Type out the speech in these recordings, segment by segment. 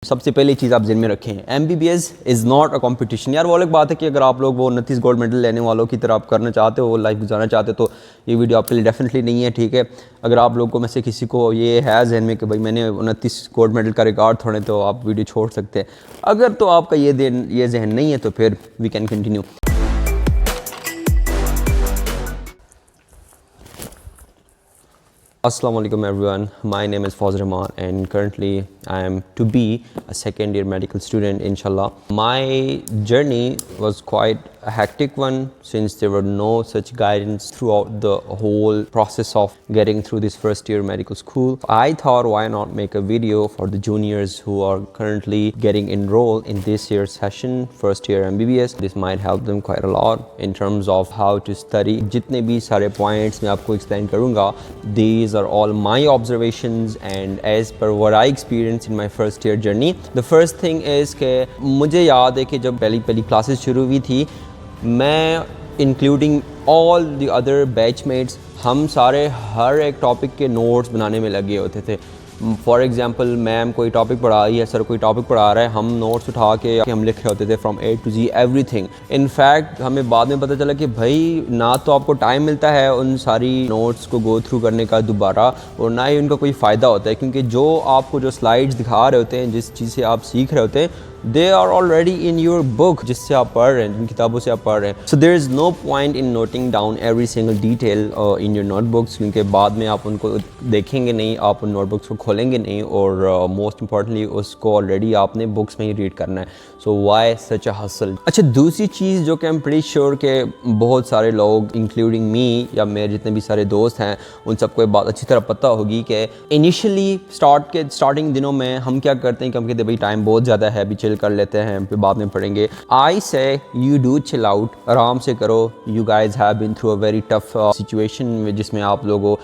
सबसे पहली चीज़ आप ज़हन में रखें, MBBS is not a competition. यार वो अलग बात है कि अगर आप लोग वो 29 गोल्ड मेडल लेने वालों की तरह आप करना चाहते हो, वो लाइफ गुजारना चाहते हो, तो ये वीडियो आपके लिए डेफिनेटली नहीं है। ठीक है, अगर आप लोगों में से किसी को ये है जहन में कि भाई मैंने 29 गोल्ड मेडल का रिकॉर्ड थोड़े, तो आप वीडियो छोड़ सकते हैं। अगर तो आपका ये जहन नहीं है तो फिर we can continue. Assalamu alaikum everyone, my name is Fawz Rahman and currently I am to be a second year medical student inshallah. My journey was quite a hectic one since there were no such guidance throughout the whole process of getting through this first year medical school. I thought why not make a video for the juniors who are currently getting enrolled in this year's session, first year MBBS. This might help them quite a lot in terms of how to study. जितने भी सारे points मैं आपको explain करूँगा, these are all my observations and as per what I experienced in my first year journey. The first thing is कि मुझे याद है कि जब पहली क्लासेस शुरू हुई थी, मैं including all the other batchmates, हम सारे हर एक टॉपिक के नोट्स बनाने में लगे होते थे। फॉर एग्जांपल मैम कोई टॉपिक पढ़ा रही है, सर कोई टॉपिक पढ़ा रहा है, हम नोट्स उठा के हम लिखे होते थे from A to Z everything. In fact हमें बाद में पता चला कि भाई ना तो आपको टाइम मिलता है उन सारी नोट्स को गो थ्रू करने का दोबारा, और ना ही उनका कोई फ़ायदा होता है, क्योंकि जो आपको जो स्लाइड्स दिखा रहे होते हैं, जिस चीज़ से आप सीख रहे होते हैं, they are already in your book, जिससे आप पढ़ रहे हैं, जिन किताबों से आप पढ़ रहे हैं। So there is no point in noting down every single detail in your notebooks, क्योंकि बाद में आप उनको देखेंगे नहीं, आप उन नोटबुक्स को खोलेंगे नहीं, और मोस्ट इंपॉर्टेंटली उसको ऑलरेडी आपने बुक्स में ही रीड करना है। सो वाई सच अ हसल। अच्छा, दूसरी चीज़ जो कि आई एम प्रीटी श्योर के बहुत सारे लोग इंक्लूडिंग मी या मेरे जितने भी सारे दोस्त हैं उन सबको ये बात अच्छी तरह पता होगी कि इनिशियली स्टार्टिंग दिनों में हम क्या करते हैं कि हम कहते हैं भाई टाइम बहुत ज़्यादा है, अभी चिल कर लेते हैं, फिर बाद में पढ़ेंगे। आई से यू डू चिल आउट, आराम से करो। You guys have been through a very tough situation जिसमें आप लोग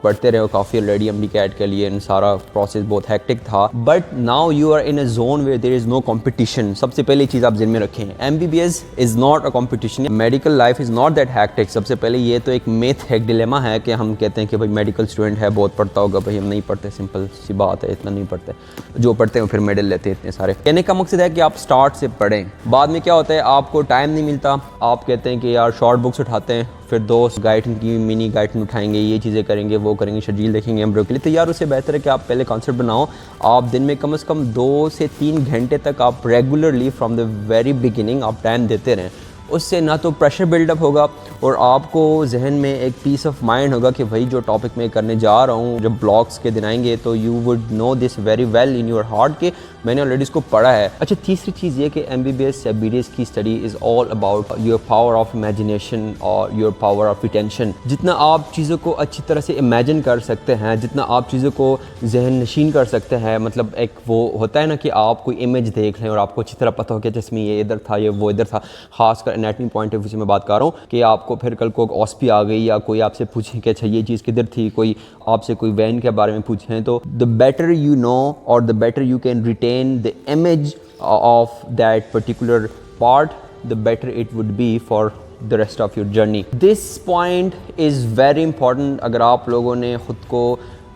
पढ़ते रहे हो काफ़ी ऑलरेडी एमडी कैट के लिए, सारा प्रोसेस बहुत हैक्टिक था, but now you are in a zone where there is no competition. सबसे पहली चीज़ आप ज़हन में रखें, MBBS is not a competition, medical life is not that hectic. सबसे पहले ये तो एक मिथ है, एक डिलेमा है कि हम कहते हैं कि भाई मेडिकल स्टूडेंट है बहुत पढ़ता होगा, भाई हम नहीं पढ़ते, सिंपल सी बात है, इतना नहीं पढ़ते। जो पढ़ते हैं फिर मेडल लेते हैं इतने सारे। कहने का मकसद है कि आप स्टार्ट से पढ़ें। बाद में क्या होता है, आपको टाइम नहीं मिलता, आप कहते हैं कि यार शॉर्ट बुक्स उठाते हैं, फिर दोस्त गाइडन की मिनी गाइडन उठाएंगे, ये चीज़ें करेंगे, वो करेंगे, शेड्यूल देखेंगे हम लोग के लिए। तो यार उससे बेहतर है कि आप पहले कॉन्सेप्ट बनाओ। आप दिन में कम से कम 2 से 3 घंटे तक आप regularly from the very beginning आप टाइम देते रहें। उससे ना तो प्रेशर बिल्डअप होगा और आपको जहन में एक पीस ऑफ माइंड होगा कि भाई जो टॉपिक मैं करने जा रहा हूँ, जब ब्लॉग्स के दिन आएंगे तो you would know this very well in your heart कि मैंने ऑलरेडी इसको पढ़ा है। अच्छा, तीसरी चीज़ ये कि MBBS या BDS की study is all about your power of imagination और योर पावर ऑफ रिटेंशन। जितना आप चीज़ों को अच्छी तरह से इमेजिन कर सकते हैं, जितना आप चीज़ों को जहन नशीन कर सकते हैं, मतलब एक वो होता है ना कि आप कोई इमेज देख लें और आपको अच्छी तरह पता हो कि जिसमें ये इधर था, ये वो इधर था। खासकर एनाटमी पॉइंट ऑफ व्यू से मैं बात कर रहा हूँ कि आपको फिर कल को ऑस्पी आ गई या कोई आपसे पूछे कि अच्छा ये चीज़ किधर थी, कोई आपसे कोई वैन के बारे में पूछें, तो द बेटर यू नो और the better you can retain the image of that particular part, the better it would be for the rest of your journey. This point is very important. अगर आप लोगों ने ख़ुद को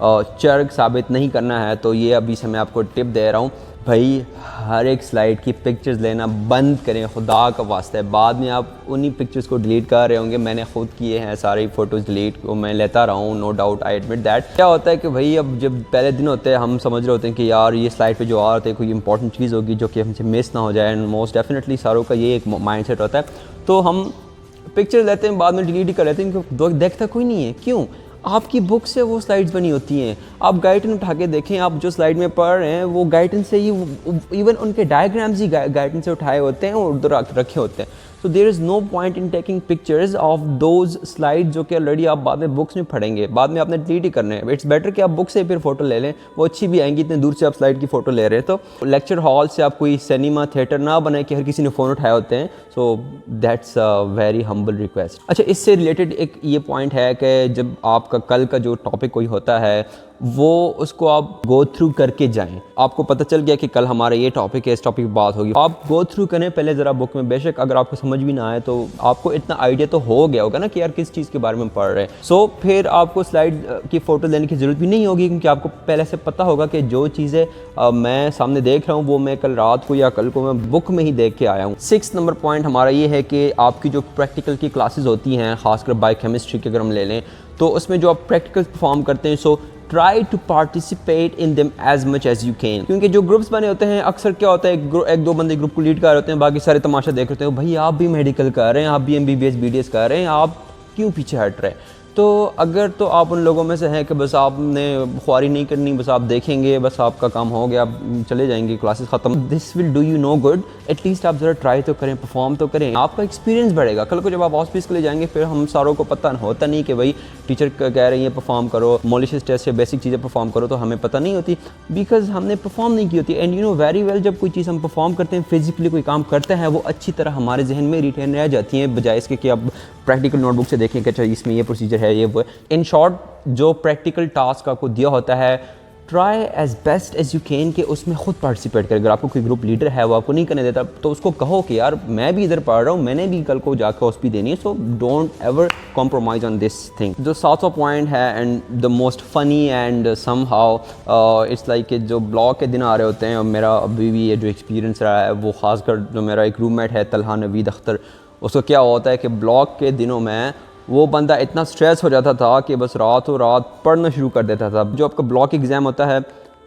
Churg साबित नहीं करना है तो ये अभी से मैं आपको टिप दे रहा हूँ, भाई हर एक स्लाइड की पिक्चर्स लेना बंद करें, खुदा का वास्ता है। बाद में आप उन्हीं पिक्चर्स को डिलीट कर रहे होंगे। मैंने खुद किए हैं सारी फ़ोटोज़ डिलीट, को मैं लेता रहा हूँ, no doubt, I admit that. क्या होता है कि भाई अब जब पहले दिन होते हैं हम समझ रहे होते हैं कि यार ये स्लाइड पे जो आ रहे थे कोई इंपॉर्टेंट चीज़ होगी जो कि हमसे मिस ना हो जाए, एंड मोस्ट डेफिनेटली सारों का ये एक माइंड सेट होता है। तो हम पिक्चर लेते हैं, बाद में डिलीट ही कर लेते हैं क्योंकि देखता कोई नहीं है। क्यों? आपकी बुक से वो स्लाइड्स बनी होती हैं। आप गाइडन उठा के देखें, आप जो स्लाइड में पढ़ रहे हैं वो गाइडन से ही, इवन उनके डायग्राम्स ही गाइडन से उठाए होते हैं और उधर रखे होते हैं। So there is no point in taking pictures of those slide जो कि ऑलरेडी आप बाद में बुक्स में पढ़ेंगे, बाद में आपने डिलीट ही करने हैं। इट्स बेटर कि आप बुक से फिर फ़ोटो ले लें, वो अच्छी भी आएंगी। इतने दूर से आप स्लाइड की फ़ोटो ले रहे हैं तो लेक्चर हॉल से आप कोई सिनेमा थिएटर ना बनाए कि हर किसी ने फ़ोन उठाए होते हैं। So that's a very humble request. अच्छा, इससे रिलेटेड एक ये पॉइंट है कि जब आपका कल का जो टॉपिक कोई होता है वो उसको आप गो थ्रू करके जाएं। आपको पता चल गया कि कल हमारा ये टॉपिक है, इस टॉपिक पे बात होगी, आप गो थ्रू करें पहले ज़रा बुक में। बेशक अगर आपको समझ भी ना आए तो आपको इतना आइडिया तो हो गया होगा ना कि यार किस चीज़ के बारे में पढ़ रहे हैं। सो फिर आपको स्लाइड की फ़ोटो लेने की ज़रूरत भी नहीं होगी, क्योंकि आपको पहले से पता होगा कि जो चीज़ें मैं सामने देख रहा हूँ वो मैं कल रात को या कल को मैं बुक में ही देख के आया हूँ। 6 नंबर पॉइंट हमारा ये है कि आपकी जो प्रैक्टिकल की क्लासेस होती हैं, खासकर बायोकेमिस्ट्री की अगर हम ले लें, तो उसमें जो आप प्रैक्टिकल परफॉर्म करते हैं, so try to participate in them as much as you can. क्योंकि जो ग्रुप्स बने होते हैं, अक्सर क्या होता है, एक दो बंदे ग्रुप को लीड कर रहे होते हैं, बाकी सारे तमाशा देख रहे होते हैं। भाई आप भी मेडिकल कर रहे हैं, आप भी MBBS BDS कर रहे हैं, आप क्यों पीछे हट रहे हैं? तो अगर तो आप उन लोगों में से हैं कि बस आपने ख्वारी नहीं करनी, बस आप देखेंगे, बस आपका काम हो गया, आप चले जाएंगे, क्लासेस ख़त्म, this will do you know good. At least आप ज़रा ट्राई तो करें, परफॉर्म तो करें, आपका एक्सपीरियंस बढ़ेगा। कल को जब आप ऑफिस के लिए जाएंगे, फिर हम सारों को पता होता नहीं कि भाई टीचर कह रही है परफॉर्म करो, मॉलिशियस टेस्ट या बेसिक चीज़ें परफॉर्म करो, तो हमें पता नहीं होती बिकॉज हमने परफॉर्म नहीं की होती। And you know very well, जब कोई चीज़ हम परफॉर्म करते हैं, फिजिकली कोई काम करते हैं, वो अच्छी तरह हमारे जहन में रिटेन रह जाती हैं, बजाय इसके कि आप प्रैक्टिकल नोटबुक से देखें कि अच्छा इसमें ये प्रोसीजर है, ये वो है। इन शॉर्ट, जो प्रैक्टिकल टास्क आपको दिया होता है, try as best as you can कि उसमें खुद पार्टिसिपेट करें। अगर आपको कोई ग्रुप लीडर है वो आपको नहीं करने देता, तो उसको कहो कि यार मैं भी इधर पढ़ रहा हूँ, मैंने भी कल को जाकर हॉस्पी देनी है, so don't ever compromise on this thing. जो 7वां पॉइंट है and the most funny and somehow it's like कि जो ब्लॉग के दिन आ रहे होते हैं, और मेरा अभी भी ये जो एक्सपीरियंस रहा है, वो ख़ासकर जो मेरा एक रूममेट है तलहा नवीद अख्तर, उसको क्या होता है कि ब्लॉग के दिनों में वो बंदा इतना स्ट्रेस हो जाता था कि बस रातों रात पढ़ना शुरू कर देता था। जो आपका ब्लॉक एग्ज़ाम होता है,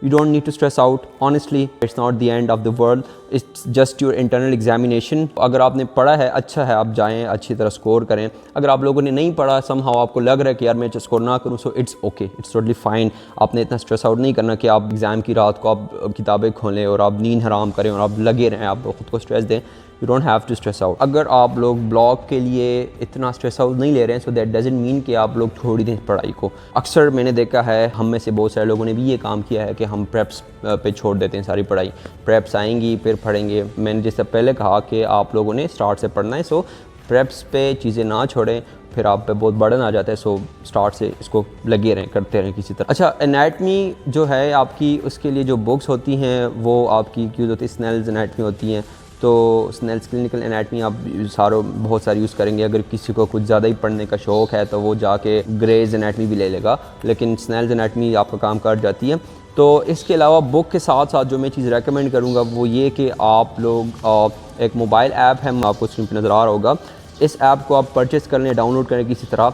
you don't need to stress out, honestly it's not the end of the world, it's just your internal examination. अगर आपने पढ़ा है, अच्छा है, आप जाएं, अच्छी तरह स्कोर करें। अगर आप लोगों ने नहीं पढ़ा, समहाउ आपको लग रहा है कि यार मैं स्कोर ना करूं, so it's okay, it's totally fine. आपने इतना स्ट्रेस आउट नहीं करना कि आप एग्ज़ाम की रात को आप किताबें खोलें और आप नींद हराम करें और आप लगे रहें, आप खुद को स्ट्रेस दें। You don't have to stress out. अगर आप लोग ब्लॉग के लिए इतना स्ट्रेस आउट नहीं ले रहे हैं, सो दैट डजंट मीन कि आप लोग छोड़ ही दें पढ़ाई को। अक्सर मैंने देखा है, हम में से बहुत सारे लोगों ने भी ये काम किया है कि हम प्रेप्स पे छोड़ देते हैं सारी पढ़ाई। प्रेप्स आएंगी फिर पढ़ेंगे। मैंने जैसे पहले कहा कि आप लोगों ने स्टार्ट से पढ़ना है, सो प्रेप्स पे चीज़ें ना छोड़ें, फिर आप पे बहुत बर्डन आ जाता है। सो स्टार्ट से इसको लगे रहें, करते रहें किसी तरह। अच्छा, एनाटमी जो है आपकी, उसके लिए जो बुक्स होती हैं वो आपकी यूज़ होती है, स्नेल्स एनाटमी होती हैं। तो स्नेल्स क्लिनिकल एनाटमी आप बहुत सारी यूज़ करेंगे। अगर किसी को कुछ ज़्यादा ही पढ़ने का शौक़ है तो वो जाके ग्रेज एनाटमी भी ले लेगा, लेकिन स्नेल्स एनाटमी आपका काम कर जाती है। तो इसके अलावा बुक के साथ साथ जो मैं चीज़ रेकमेंड करूँगा वो ये कि आप लोग एक मोबाइल ऐप है, आपको स्क्रीन पर नज़र आ रहा होगा, इस ऐप को आप परचेज़ कर लें, डाउनलोड करें किसी तरह।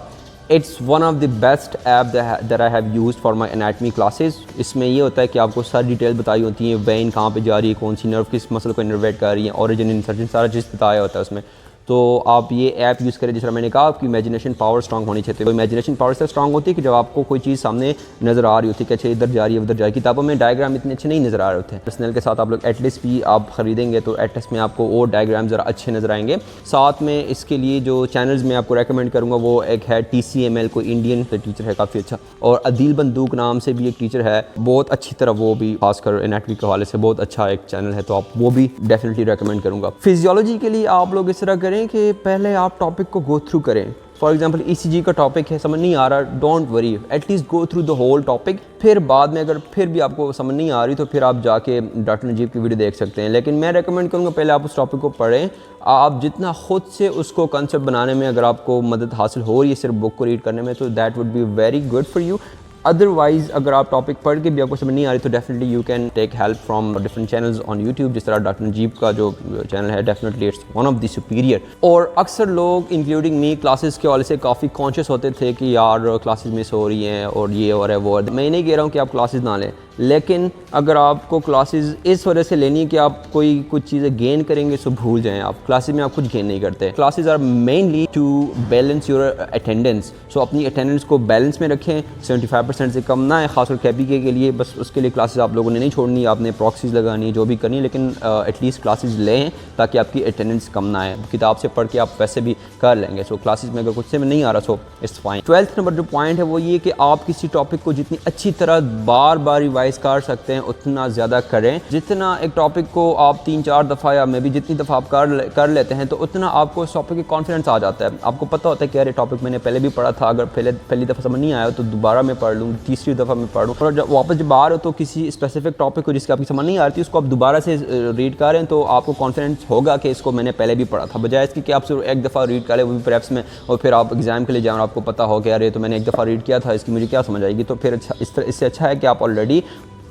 It's one of the best app that I have used for my anatomy classes. इसमें ये होता है कि आपको सारी डिटेल बताई होती है, वेन कहाँ पे जा रही है, कौन सी नर्व किस मसल को इनर्वेट कर रही है, ऑरिजिन, इंसर्जन, सारा चीज़ बताया होता है उसमें। तो आप ये ऐप यूज़ करें। जिस तरह मैंने कहा, आपकी इमेजिनेशन पावर स्ट्रांग होनी चाहिए। तो इमेजिनेशन पावर से स्ट्रांग होती है कि जब आपको कोई चीज़ सामने नज़र आ रही होती है कि अच्छा इधर जा रही है, उधर जा रही है। किताबों में डायग्राम इतने अच्छे नहीं नज़र आ रहे होते हैं। स्नेल के साथ आप लोग एटलिस्ट भी आप ख़रीदेंगे तो एटलिस्ट में आपको और डायग्राम ज़रा अच्छे नज़र आएंगे। साथ में इसके लिए जो चैनल्स मैं आपको रेकमेंड करूँगा वो एक है TCML, कोई इंडियन टीचर है काफ़ी अच्छा, और अदील बंदूक नाम से भी एक टीचर है, बहुत अच्छी तरह, वो भी खासकर एनाटमी के हवाले से बहुत अच्छा एक चैनल है, तो आप वो भी डेफिनेटली रेकमेंड करूँगा। फिजियोलॉजी के लिए आप लोग इस तरह करें कि पहले आप टॉपिक को गो थ्रू करें। फॉर एग्जाम्पल ECG का टॉपिक है, समझ नहीं आ रहा, don't worry, at least go through the whole topic. फिर बाद में अगर फिर भी आपको समझ नहीं आ रही तो फिर आप जाके डॉक्टर नजीब की वीडियो देख सकते हैं। लेकिन मैं रेकमेंड करूँगा पहले आप उस टॉपिक को पढ़ें। आप जितना खुद से उसको कंसेप्ट बनाने में अगर आपको मदद हासिल हो रही है सिर्फ बुक को रीड करने में, तो that would be very good for you. Otherwise अगर आप टॉपिक पढ़ के भी आपको समझ नहीं आ रही तो definitely you can take help from different channels on YouTube. जिस तरह डॉक्टर नजीब का जो चैनल है, definitely it's one of the superior. और अक्सर लोग इंक्लूडिंग मी क्लासेस के वाले से काफ़ी कॉन्शियस होते थे कि यार क्लासेस मिस हो रही हैं और ये और है वो। मैं नहीं कह रहा हूँ कि आप क्लासेस ना लें, लेकिन अगर आपको क्लासेस इस वजह से लेनी है कि आप कोई कुछ चीज़ें गेन करेंगे, सो भूल जाएं। आप क्लासेस में आप कुछ गेन नहीं करते। Classes are mainly to balance your attendance. So अपनी अटेंडेंस को बैलेंस में रखें, 75% से कम ना है, खासकर KPK के लिए। बस उसके लिए क्लासेस आप लोगों ने नहीं छोड़नी, आपने प्रॉक्सीज लगानी है, जो भी करनी है, लेकिन एटलीस्ट क्लासेस लें ताकि आपकी अटेंडेंस कम ना आए। किताब से पढ़ के आप वैसे भी कर लेंगे। सो क्लासेस में अगर कुछ से में नहीं आ रहा, so it's fine. 12th number जो पॉइंट है वो ये कि आप किसी टॉपिक को जितनी अच्छी तरह बार बार रिवाइज रिवाइज़ कर सकते हैं उतना ज़्यादा करें। जितना एक टॉपिक को आप 3-4 दफ़ा या मे बी जितनी दफ़ा आप कर लेते हैं तो उतना आपको उस टॉपिक की कॉन्फिडेंस आ जाता है। आपको पता होता है कि यार ये टॉपिक मैंने पहले भी पढ़ा था, अगर पहली दफ़ा समझ नहीं आया तो दोबारा मैं पढ़ लूँ, तीसरी दफ़ा मैं पढ़ लूँ। और जब वापस आ रहे हो तो किसी स्पेसिफिक टॉपिक को जिसकी आपकी समझ नहीं आ रही थी उसको आप दोबारा से रीड करें तो आपको कॉन्फिडेंस होगा कि इसको मैंने पहले भी पढ़ा था, बजाय इसके कि आप सिर्फ एक दफ़ा रीड करें वो भी प्रेप्स में और फिर आप एग्ज़ाम के लिए जाएँ और आपको पता हो कि अरे तो मैंने एक दफ़ा रीड किया था, इसकी मुझे क्या समझ आएगी। तो फिर इससे अच्छा है कि आप ऑलरेडी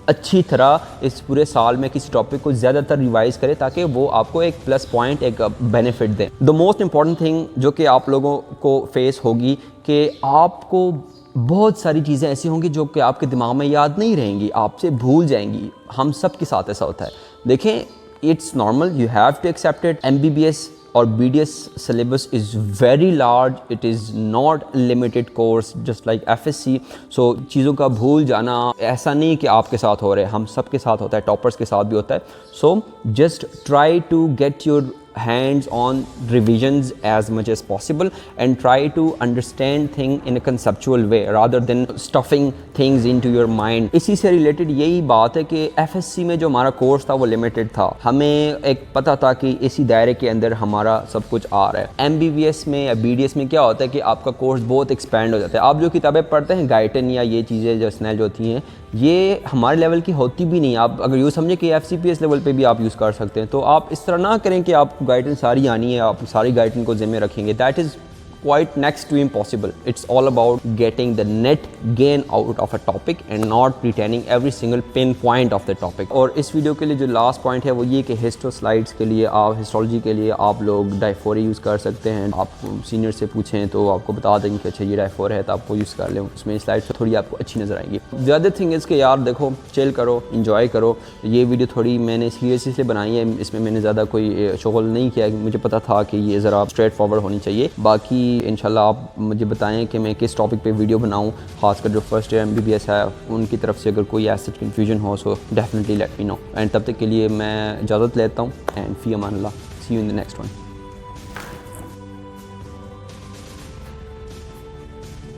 अच्छी तरह इस पूरे साल में किसी टॉपिक को ज़्यादातर रिवाइज़ करें ताकि वो आपको एक प्लस पॉइंट, एक बेनिफिट दें। द मोस्ट इंपॉर्टेंट थिंग जो कि आप लोगों को फेस होगी कि आपको बहुत सारी चीज़ें ऐसी होंगी जो कि आपके दिमाग में याद नहीं रहेंगी, आपसे भूल जाएंगी। हम सब के साथ ऐसा होता है। देखें, it's normal, you have to accept it. MBBS और BDS syllabus is very large, it is not limited course just like FSC। So चीज़ों का भूल जाना ऐसा नहीं कि आपके साथ हो रहा है, हम सब के साथ होता है, टॉपर्स के साथ भी होता है। So just try to get your hands on revisions as much as possible and try to understand thing in a conceptual way rather than stuffing things into your mind। इसी से रिलेटेड यही बात है कि FSC में जो हमारा course था वो लिमिटेड था, हमें एक पता था कि इसी दायरे के अंदर हमारा सब कुछ आ रहा है। MBBS में या BDS में क्या होता है कि आपका कोर्स बहुत एक्सपेंड हो जाता है। आप जो किताबें पढ़ते हैं गाइटन या ये चीज़ें जो स्नेल जो होती हैं ये हमारे लेवल की होती भी नहीं। आप अगर यूँ समझे कि FCPS लेवल पे भी आप यूज़ कर सकते हैं, तो आप इस तरह ना करें कि आप गाइडेंस सारी आनी है, आप सारी गाइडेंस को ज़िम्मे रखेंगे। That is quite next to impossible। It's all about getting the net gain out of a topic and not retaining every single pinpoint of the topic। और इस वीडियो के लिए जो लास्ट पॉइंट है वो ये कि हिस्टो स्लाइड्स के लिए आप हिस्टोलॉजी के लिए आप लोग डाइफोर यूज़ कर सकते हैं। आप सीनियर से पूछें तो आपको बता देंगे कि अच्छा ये डाइफोर है तो आप वो यूज़ कर लें, उसमें स्लाइड्स थोड़ी आपको अच्छी नज़र आएंगी। द अदर थिंग इज़ कि यार देखो, चिल करो, इंजॉय करो। ये वीडियो थोड़ी मैंने सीरियसली से बनाई है, इसमें मैंने ज़्यादा कोई शुगल नहीं किया, मुझे पता था कि ये ज़रा स्ट्रेट फॉरवर्ड होनी चाहिए। बाकी इंशाल्लाह आप मुझे बताएं कि मैं किस टॉपिक पे वीडियो बनाऊं, खासकर जो फर्स्ट ईयर MBBS है उनकी तरफ से अगर कोई ऐसा कन्फ्यूजन हो so definitely let me know. And तब तक के लिए मैं इजाज़त लेता हूं एंड फ़ी अमान अल्लाह, see you in the next one.